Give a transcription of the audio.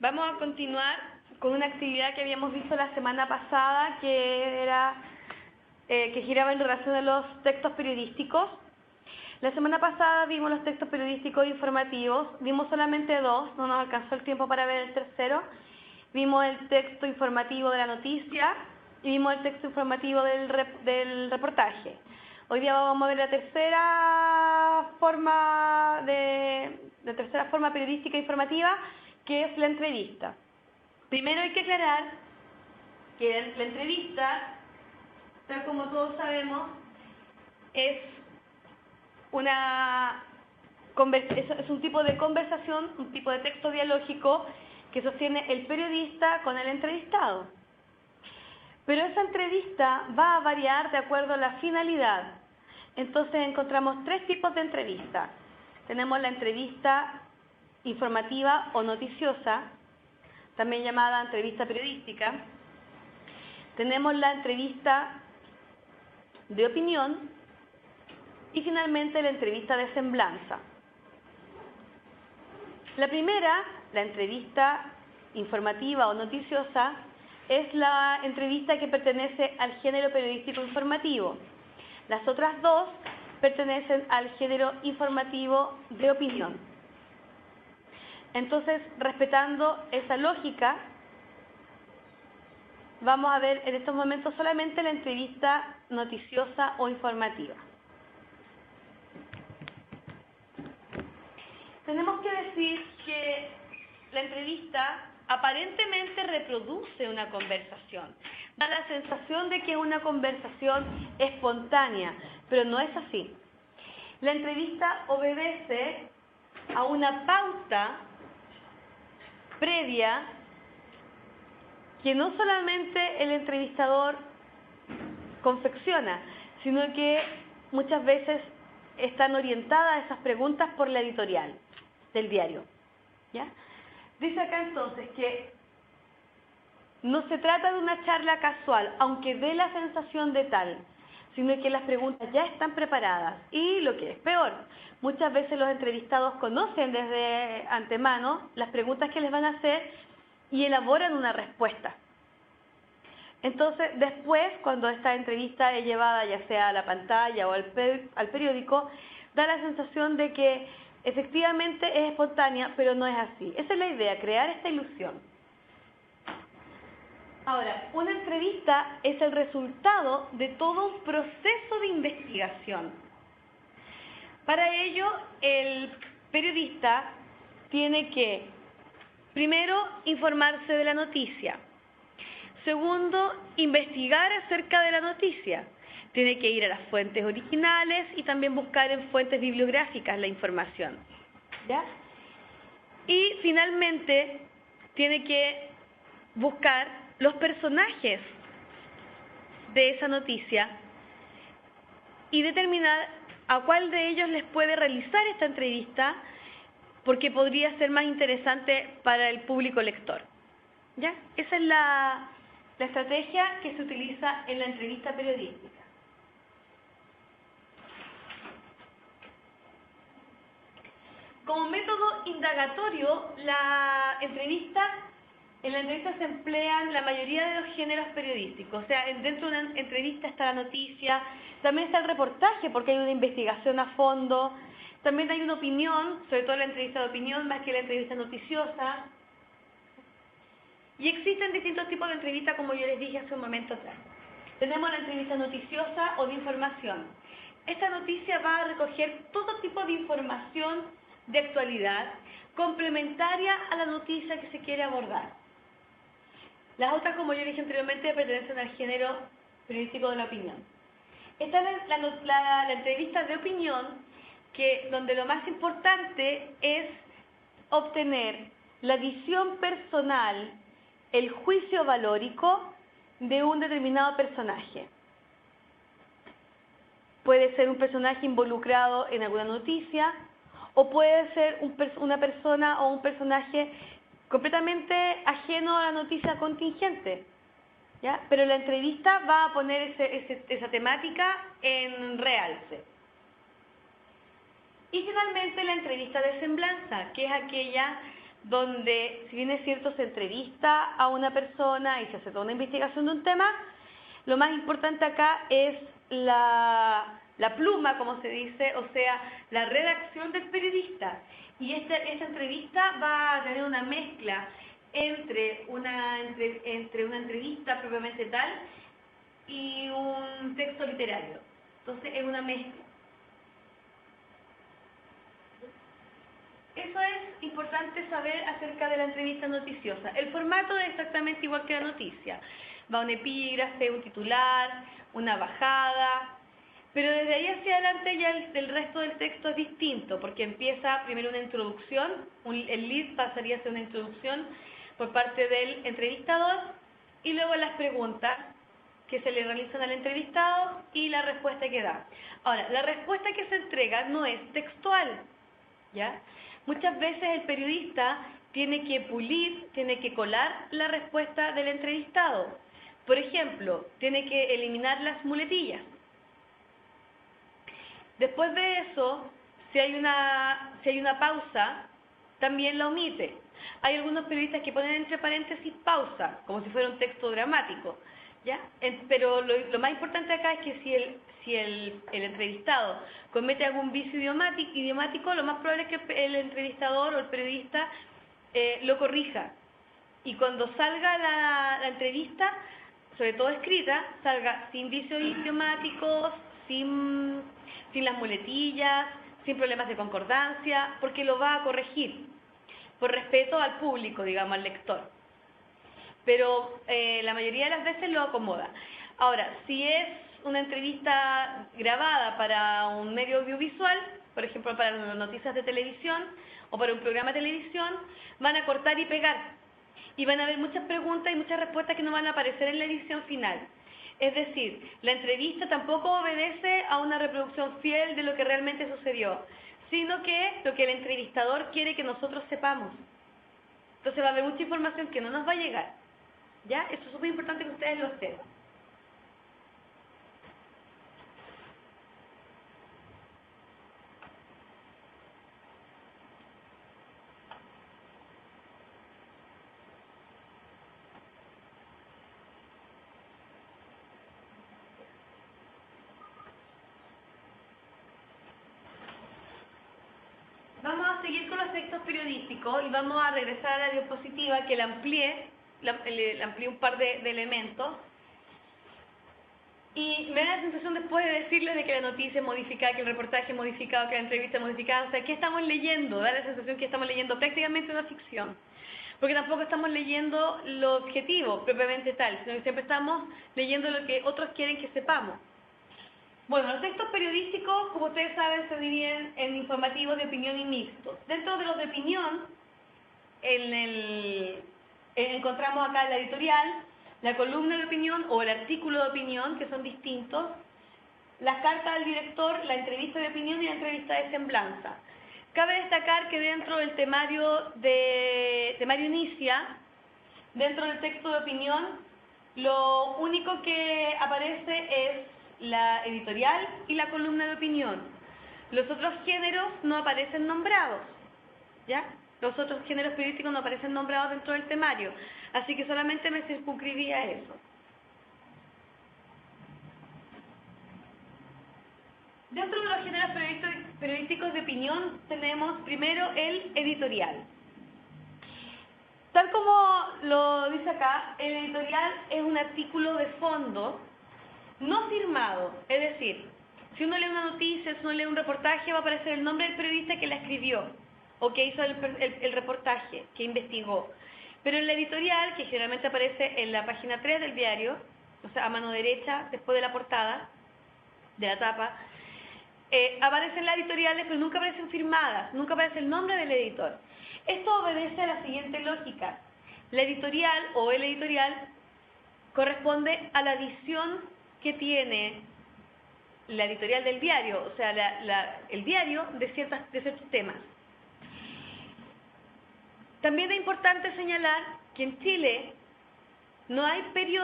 Vamos a continuar con una actividad que habíamos visto la semana pasada, que giraba en relación a los textos periodísticos. La semana pasada vimos los textos periodísticos informativos, vimos solamente dos, no nos alcanzó el tiempo para ver el tercero. Vimos el texto informativo de la noticia y vimos el texto informativo del reportaje. Hoy día vamos a ver la tercera forma periodística informativa, que es la entrevista. Primero hay que aclarar que la entrevista, tal como todos sabemos, es un tipo de conversación, un tipo de texto dialógico que sostiene el periodista con el entrevistado. Pero esa entrevista va a variar de acuerdo a la finalidad. Entonces encontramos tres tipos de entrevista. Tenemos la entrevista informativa o noticiosa, también llamada entrevista periodística. Tenemos la entrevista de opinión y finalmente la entrevista de semblanza. La primera, la entrevista informativa o noticiosa, es la entrevista que pertenece al género periodístico informativo. Las otras dos pertenecen al género informativo de opinión. Entonces, respetando esa lógica, vamos a ver en estos momentos solamente la entrevista noticiosa o informativa. Tenemos que decir que la entrevista aparentemente reproduce una conversación. Da la sensación de que es una conversación espontánea, pero no es así. La entrevista obedece a una pauta previa que no solamente el entrevistador confecciona, sino que muchas veces están orientadas esas preguntas por la editorial del diario. ¿Ya? Dice acá entonces que no se trata de una charla casual, aunque dé la sensación de tal, sino que las preguntas ya están preparadas. Y lo que es peor, muchas veces los entrevistados conocen desde antemano las preguntas que les van a hacer y elaboran una respuesta. Entonces, después, cuando esta entrevista es llevada ya sea a la pantalla o al periódico, da la sensación de que efectivamente es espontánea, pero no es así. Esa es la idea, crear esta ilusión. Ahora, una entrevista es el resultado de todo un proceso de investigación. Para ello, el periodista tiene que, primero, informarse de la noticia. Segundo, investigar acerca de la noticia. Tiene que ir a las fuentes originales y también buscar en fuentes bibliográficas la información. ¿Ya? Y finalmente, tiene que buscar los personajes de esa noticia y determinar a cuál de ellos les puede realizar esta entrevista, porque podría ser más interesante para el público lector. ¿Ya? Esa es la estrategia que se utiliza en la entrevista periodística. Como método indagatorio, en la entrevista se emplean la mayoría de los géneros periodísticos. O sea, dentro de una entrevista está la noticia, también está el reportaje, porque hay una investigación a fondo, también hay una opinión, sobre todo la entrevista de opinión, más que la entrevista noticiosa. Y existen distintos tipos de entrevistas, como yo les dije hace un momento atrás. Tenemos la entrevista noticiosa o de información. Esta noticia va a recoger todo tipo de información de actualidad, complementaria a la noticia que se quiere abordar. Las otras, como yo dije anteriormente, pertenecen al género periodístico de la opinión. Esta es la entrevista de opinión, donde lo más importante es obtener la visión personal, el juicio valórico de un determinado personaje. Puede ser un personaje involucrado en alguna noticia, o puede ser una persona o un personaje completamente ajeno a la noticia contingente. ¿Ya? Pero la entrevista va a poner esa temática en realce. Y finalmente la entrevista de semblanza, que es aquella donde, si bien es cierto, se entrevista a una persona y se hace toda una investigación de un tema, lo más importante acá es la pluma, como se dice, o sea, la redacción del periodista. Y esta entrevista va a tener una mezcla entre una entrevista propiamente tal y un texto literario. Entonces es una mezcla. Eso es importante saber acerca de la entrevista noticiosa. El formato es exactamente igual que la noticia. Va un epígrafe, un titular, una bajada, pero desde ahí hacia adelante ya el resto del texto es distinto, porque empieza primero una introducción, el lead pasaría a ser una introducción por parte del entrevistador, y luego las preguntas que se le realizan al entrevistado y la respuesta que da. Ahora, la respuesta que se entrega no es textual, ¿ya? Muchas veces el periodista tiene que pulir, tiene que colar la respuesta del entrevistado. Por ejemplo, tiene que eliminar las muletillas. Después de eso, si hay una pausa, también la omite. Hay algunos periodistas que ponen entre paréntesis pausa, como si fuera un texto dramático, ¿ya? Pero lo más importante acá es que si el entrevistado comete algún vicio idiomático, lo más probable es que el entrevistador o el periodista lo corrija. Y cuando salga la entrevista, sobre todo escrita, salga sin vicios idiomáticos, sin las muletillas, sin problemas de concordancia, porque lo va a corregir, por respeto al público, digamos, al lector. Pero la mayoría de las veces lo acomoda. Ahora, si es una entrevista grabada para un medio audiovisual, por ejemplo, para las noticias de televisión o para un programa de televisión, van a cortar y pegar. Y van a haber muchas preguntas y muchas respuestas que no van a aparecer en la edición final. Es decir, la entrevista tampoco obedece a una reproducción fiel de lo que realmente sucedió, sino que lo que el entrevistador quiere que nosotros sepamos. Entonces va a haber mucha información que no nos va a llegar. ¿Ya? Eso es súper importante que ustedes lo sepan. Vamos a seguir con los textos periodísticos y vamos a regresar a la diapositiva que la amplié un par de elementos. Y me da la sensación después de decirles de que la noticia es modificada, que el reportaje es modificado, que la entrevista es modificada. O sea, ¿qué estamos leyendo? Da la sensación que estamos leyendo prácticamente una ficción. Porque tampoco estamos leyendo lo objetivo, propiamente tal, sino que siempre estamos leyendo lo que otros quieren que sepamos. Bueno, los textos periodísticos, como ustedes saben, se dividen en informativos, de opinión y mixtos. Dentro de los de opinión, encontramos acá la editorial, la columna de opinión o el artículo de opinión, que son distintos, las cartas al director, la entrevista de opinión y la entrevista de semblanza. Cabe destacar que dentro del temario inicia, dentro del texto de opinión, lo único que aparece es la editorial y la columna de opinión. Los otros géneros no aparecen nombrados, ¿ya? Los otros géneros periodísticos no aparecen nombrados dentro del temario, así que solamente me circunscribí a eso. Dentro de los géneros periodísticos de opinión tenemos primero el editorial. Tal como lo dice acá, el editorial es un artículo de fondo no firmado, es decir, si uno lee una noticia, si uno lee un reportaje, va a aparecer el nombre del periodista que la escribió o que hizo el reportaje, que investigó. Pero en la editorial, que generalmente aparece en la página 3 del diario, o sea, a mano derecha, después de la portada, de la tapa, aparecen las editoriales, pero nunca aparecen firmadas, nunca aparece el nombre del editor. Esto obedece a la siguiente lógica. La editorial o el editorial corresponde a la visión que tiene la editorial del diario, o sea, el diario de ciertos temas. También es importante señalar que en Chile no hay periódicos